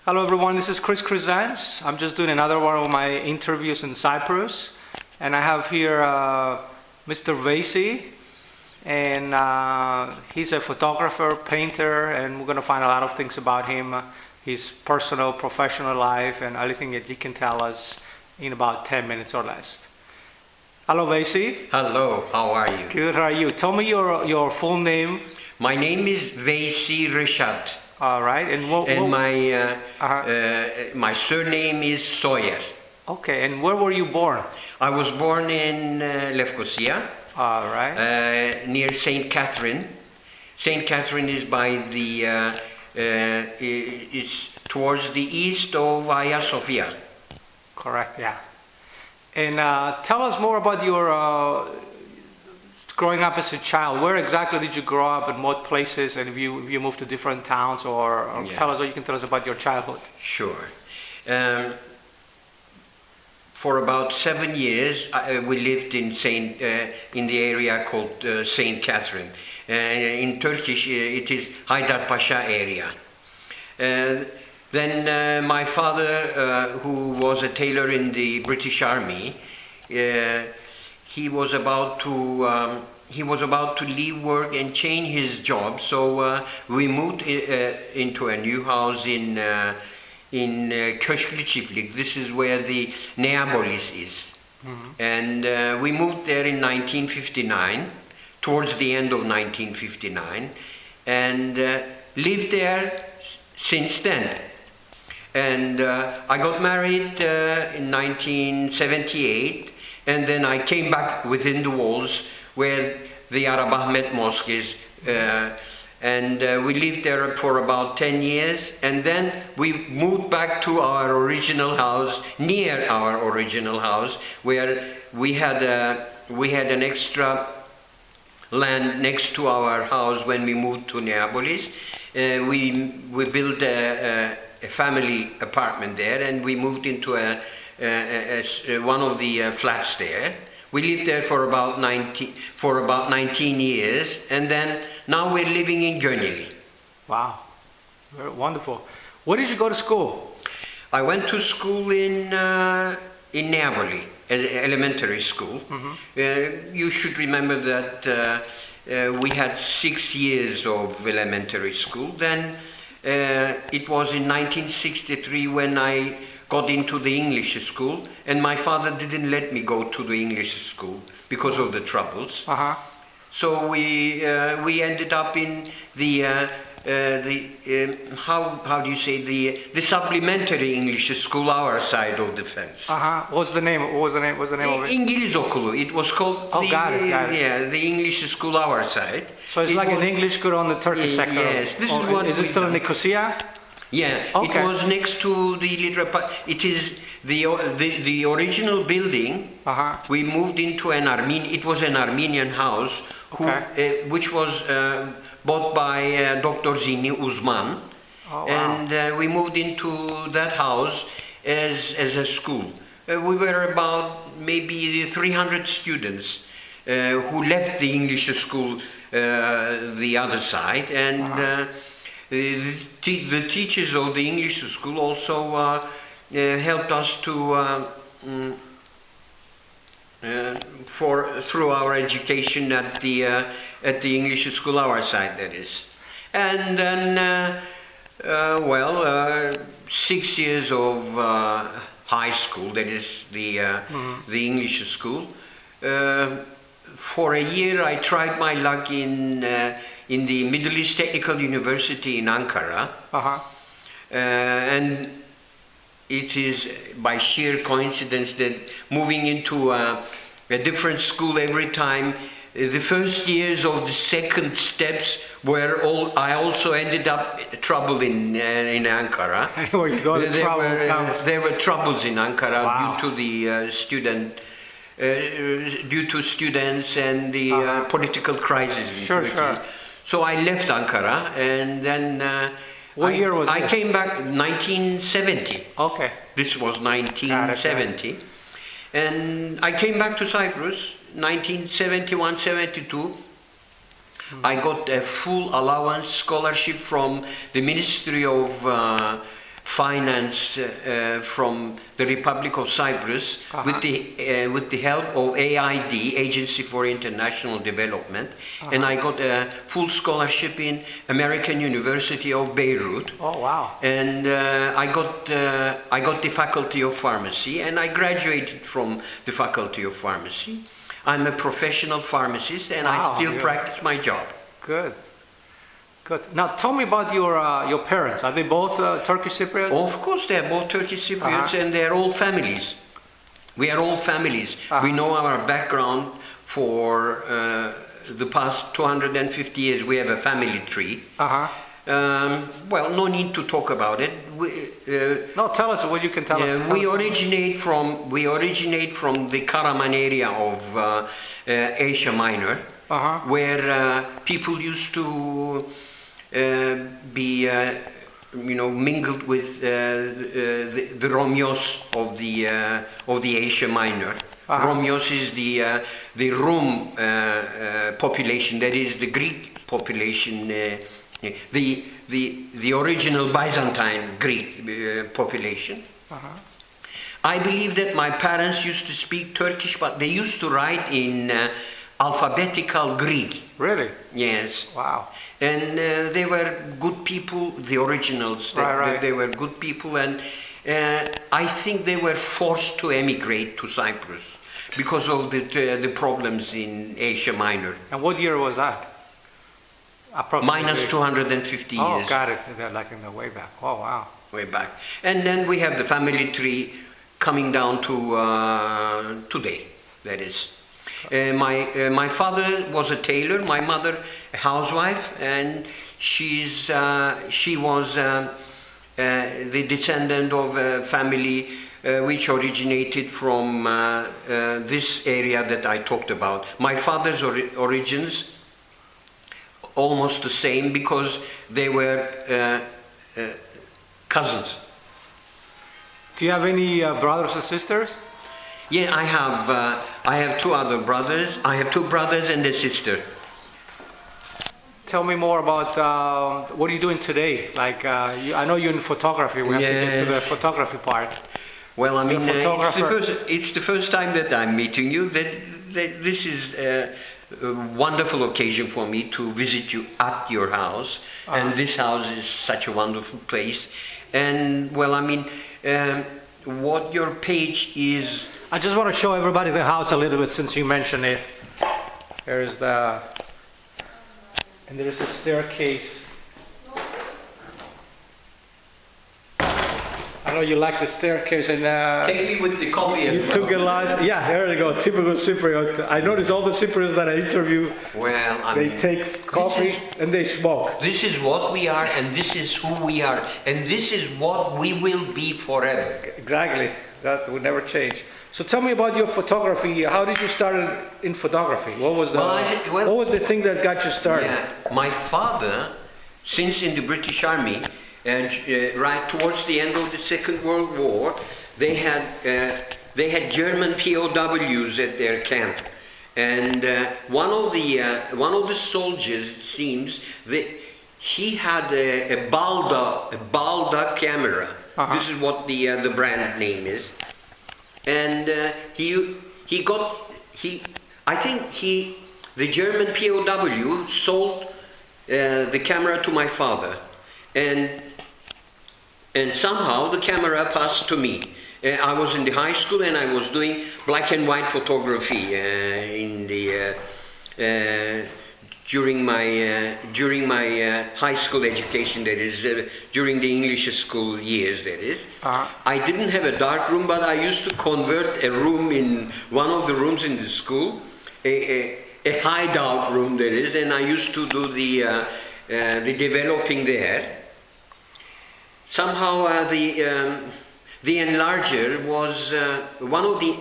Hello everyone, this is Chris Crescents. I'm just doing another one of my interviews in Cyprus. And I have here Mr. Veysi. And he's a photographer, painter, and we're going to find a lot of things about him, his personal, professional life, and everything that he can tell us in about 10 minutes or less. Hello Veysi. Hello, how are you? Good, how are you? Tell me your full name. My name is Veysi Rishad. All right, and my surname is Soyer. Okay, and where were you born? I was born in Nicosia, All right. near Saint Catherine. Saint Catherine is by the it's towards the east of Hagia Sophia. Correct, yeah. And tell us more about your growing up as a child. Where exactly did you grow up, and what places, and if you moved to different towns, or Yeah. tell us what you can tell us about your childhood. Sure. For about 7 years, we lived in in the area called Saint Catherine. In Turkish, it is Haydarpaşa area. Then my father, who was a tailor in the British Army, he was about to leave work and change his job. So we moved into a new house in Köşklü Çiftlik. This is where the Neapolis is. Mm-hmm. And we moved there in 1959, towards the end of 1959, and lived there since then. And I got married in 1978, and then I came back within the walls where the Arab Ahmet Mosque is. And we lived there for about 10 years, and then we moved back to our original house, near our original house, where we had an extra land next to our house when we moved to Neapolis. We built a family apartment there, and we moved into one of the flats there. We lived there for about 19 years, and then now we're living in Gönüllü. Wow, very wonderful. Where did you go to school? I went to school in Napoli, elementary school. Mm-hmm. You should remember that we had 6 years of elementary school. Then it was in 1963 when I got into the English school, and my father didn't let me go to the English school because of the troubles. Uh-huh. So we ended up in the how do you say, the supplementary English school, our side of the fence. Uh-huh. What's the name? What's the name of it? İngiliz okulu. It was called. Oh, got it. Yeah, the English school, our side. So it's like an English school on the Turkish sector. Yes, this is what. Is it still in Nicosia? Yeah, Okay. it was next to the Lidra Park. It is the original building. Uh-huh. We moved into it was an Armenian house which was bought by Dr. Zini Uzman. Oh, wow. And we moved into that house as a school. We were about maybe 300 students who left the English school the other side, and Uh-huh. the teachers of the English school also helped us to through our education at the English school, our side, that is. And then 6 years of high school, that is the English school. For a year I tried my luck in the Middle East Technical University in Ankara. Uh-huh. And it is by sheer coincidence that moving into a different school every time, the first years of the second steps I also ended up trouble in Ankara. There were troubles in Ankara. Wow. Due to the due to students and the political crisis in Turkey. Sure. So I left Ankara, and then What year was I this? came back 1970. Okay. This was 1970. And I came back to Cyprus 1971-72. I got a full allowance scholarship from the Ministry of finance from the Republic of Cyprus with the help of AID, Agency for International Development, and I got a full scholarship in American University of Beirut. Oh wow! And I got the Faculty of Pharmacy, and I graduated from the Faculty of Pharmacy. I'm a professional pharmacist, and I still practice my job. Good. Good. Now tell me about your parents. Are they both Turkish Cypriots? Of course, they're both Turkish Cypriots, and they're all families. We are all families. We know our background for the past 250 years. We have a family tree. Well, no need to talk about it. No, tell us what you can tell us. We originate from the Karaman area of Asia Minor, where people used to be mingled with the Romios of the Asia Minor. Romios is the Rum population, that is the Greek population, the original Byzantine Greek population. I believe that my parents used to speak Turkish, but they used to write in alphabetical Greek. Really? Yes. Wow. And they were good people, the originals. They were good people, and I think they were forced to emigrate to Cyprus because of the problems in Asia Minor. And what year was that? Approximately. Minus 250 years. Oh, got it. They're like in the way back. Oh, wow. Way back. And then we have the family tree coming down to today, that is. My father was a tailor, my mother a housewife, and she was the descendant of a family which originated from this area that I talked about. My father's origins almost the same because they were cousins. Do you have any brothers or sisters? Yeah, I have two other brothers. I have two brothers and a sister. Tell me more about what are you doing today? Like, I know you're in photography. We have to get to the photography part. Well, I mean, it's the first time that I'm meeting you. That this is a wonderful occasion for me to visit you at your house. And this house is such a wonderful place. And, well, I mean, what your page is... I just want to show everybody the house a little bit since you mentioned it. And there is a staircase. I know you like the staircase, and take me with the coffee. You took a lot. Yeah, there you go. Typical Cypriot. I notice all the Cypriots that I interview. Well, they take coffee and they smoke. This is what we are, and this is who we are, and this is what we will be forever. Exactly. That will never change. So tell me about your photography. How did you start in photography? What was the thing that got you started? Yeah, my father, since in the British Army, and right towards the end of the Second World War, they had German POWs at their camp, and one of the soldiers, it seems, he had a Balda camera. This is what the brand name is. And the German POW sold the camera to my father, and somehow the camera passed to me. I was in the high school and I was doing black and white photography during my high school education, that is, during the English school years, that is. I didn't have a dark room, but I used to convert a room in one of the rooms in the school, a hideout room, that is, and I used to do the developing there. Somehow the enlarger was one of the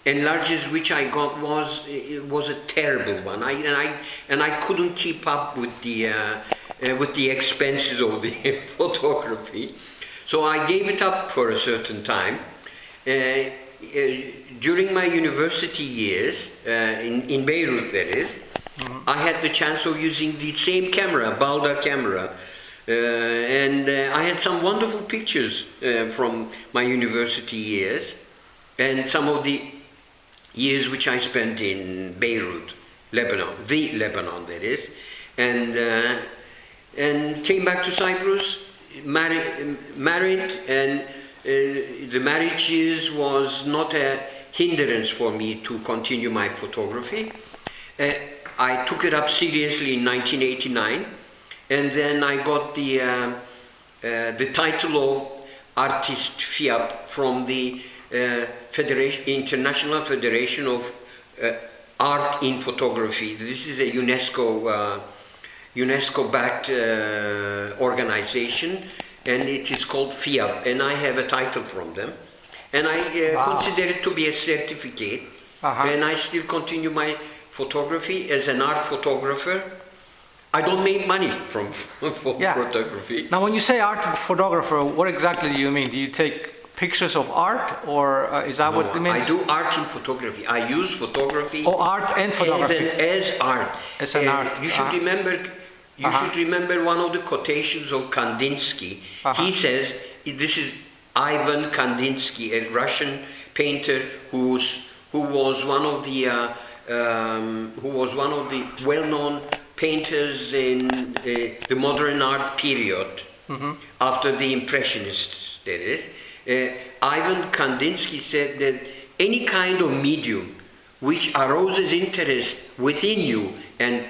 enlargers which I got was a terrible one. I couldn't keep up with the expenses of the photography, so I gave it up for a certain time. During my university years in Beirut, that is, I had the chance of using the same camera, Balda camera, I had some wonderful pictures from my university years, and some of the years which I spent in Beirut, Lebanon, the Lebanon that is, and came back to Cyprus, married, and the marriage years was not a hindrance for me to continue my photography. I took it up seriously in 1989, and then I got the title of Artist FIAP from the International Federation of Art in Photography. This is a UNESCO-backed organization, and it is called FIAP, and I have a title from them. And I consider it to be a certificate, and I still continue my photography as an art photographer. I don't make money from photography. Now, when you say art photographer, what exactly do you mean? Do you take pictures of art, or is that what it means? I do art in photography. I use photography. Oh, art and photography. As art. As an art. You should remember. You should remember one of the quotations of Kandinsky. He says, this is Ivan Kandinsky, a Russian painter who was one of the well-known painters in the modern art period, after the Impressionists, that is. Ivan Kandinsky said that any kind of medium which arouses interest within you and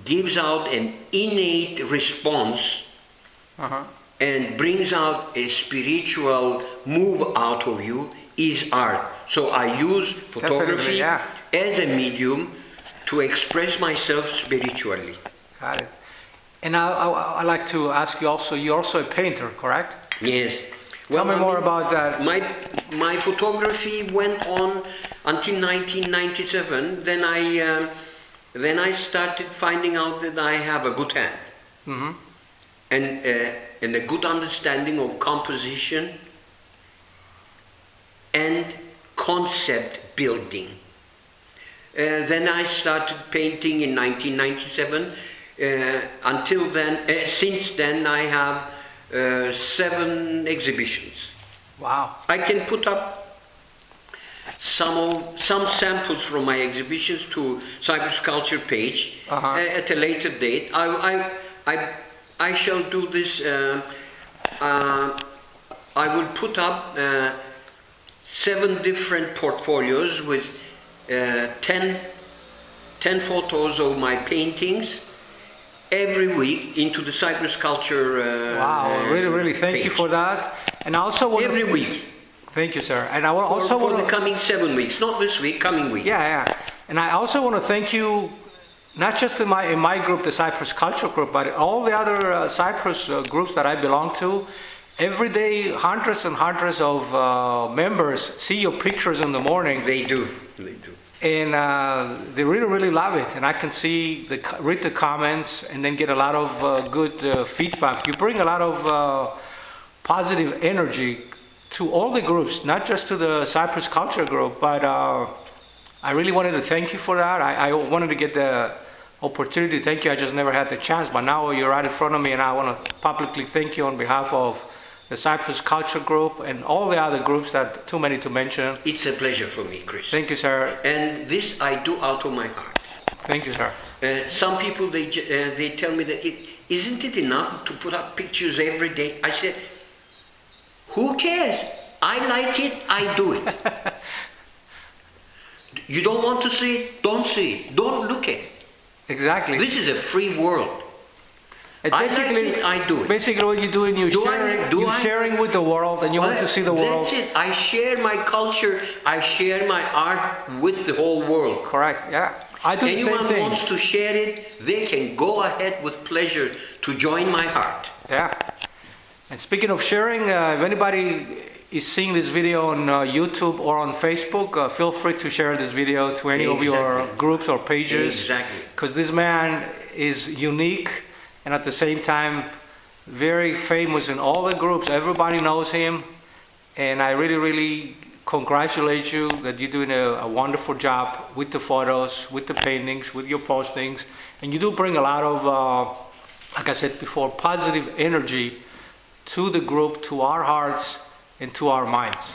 gives out an innate response and brings out a spiritual move out of you is art. So I use photography as a medium to express myself spiritually. Got it. And I'd like to ask you also, you're also a painter, correct? Yes. Tell me more about that. My photography went on until 1997. Then I started finding out that I have a good hand, and a good understanding of composition and concept building. Then I started painting in 1997. Until then, since then, I have 7 exhibitions. Wow! I can put up some samples from my exhibitions to Cyprus Culture page at a later date. I shall do this. I will put up 7 different portfolios with 10 photos of my paintings every week into the Cyprus Culture wow, really thank you for that. And I also want every week. Thank you, sir. And I will also for the coming 7 weeks, not this week, coming week. Yeah. And I also want to thank you, not just in my group, the Cyprus Culture Group, but all the other Cyprus groups that I belong to. Every day, hundreds and hundreds of members see your pictures in the morning. They do. And they really love it. And I can read the comments, and then get a lot of good feedback. You bring a lot of positive energy to all the groups, not just to the Cyprus Culture Group. But I really wanted to thank you for that. I wanted to get the opportunity to thank you. I just never had the chance. But now you're right in front of me, and I want to publicly thank you on behalf of the Cyprus Culture Group and all the other groups that too many to mention. It's a pleasure for me, Chris. Thank you, sir. And this I do out of my heart. Thank you, sir. Some people, they tell me that isn't it enough to put up pictures every day? I said, who cares? I like it, I do it. You don't want to see it? Don't see it. Don't look at it. Exactly. This is a free world. I like it, I do it. Basically what you're doing, you're sharing with the world, and you want to see the world. That's it. I share my culture, I share my art with the whole world. Correct, yeah. I do the same thing. Anyone wants to share it, they can go ahead with pleasure to join my heart. Yeah. And speaking of sharing, if anybody is seeing this video on YouTube or on Facebook, feel free to share this video to any of your groups or pages. Exactly. Because this man is unique, and at the same time very famous in all the groups. Everybody knows him, and I really congratulate you that you're doing a wonderful job with the photos, with the paintings, with your postings, and you do bring a lot like I said before, positive energy to the group, to our hearts, and to our minds.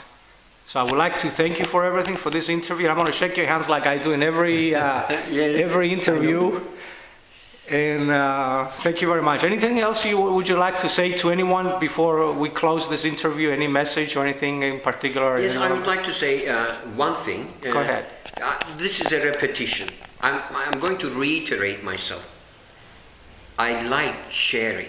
So I would like to thank you for everything, for this interview. I'm going to shake your hands like I do in every every interview. And thank you very much. Anything else would you like to say to anyone before we close this interview? Any message or anything in particular? Yes, I would like to say one thing. Go ahead. This is a repetition. I'm going to reiterate myself. I like sharing.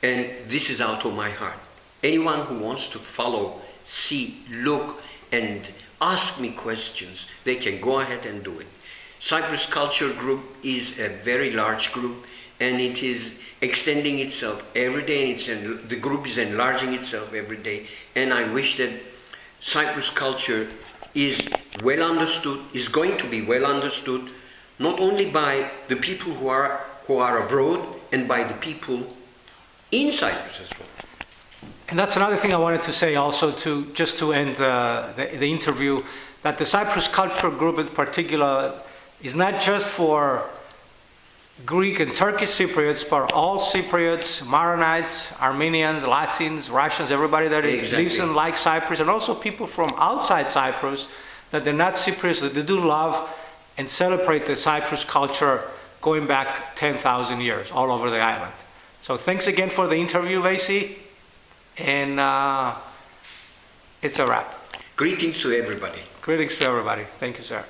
And this is out of my heart. Anyone who wants to follow, see, look, and ask me questions, they can go ahead and do it. Cyprus Culture Group is a very large group, and it is extending itself every day, and the group is enlarging itself every day. And I wish that Cyprus culture is well understood, is going to be well understood, not only by the people who are abroad, and by the people in Cyprus as well. And that's another thing I wanted to say also, just to end the interview, that the Cyprus Culture Group in particular is not just for Greek and Turkish Cypriots, but all Cypriots, Maronites, Armenians, Latins, Russians, everybody that lives and likes Cyprus, and also people from outside Cyprus that they're not Cypriots, that they do love and celebrate the Cyprus culture going back 10,000 years all over the island. So thanks again for the interview, Veysi, and it's a wrap. Greetings to everybody. Greetings to everybody. Thank you, sir.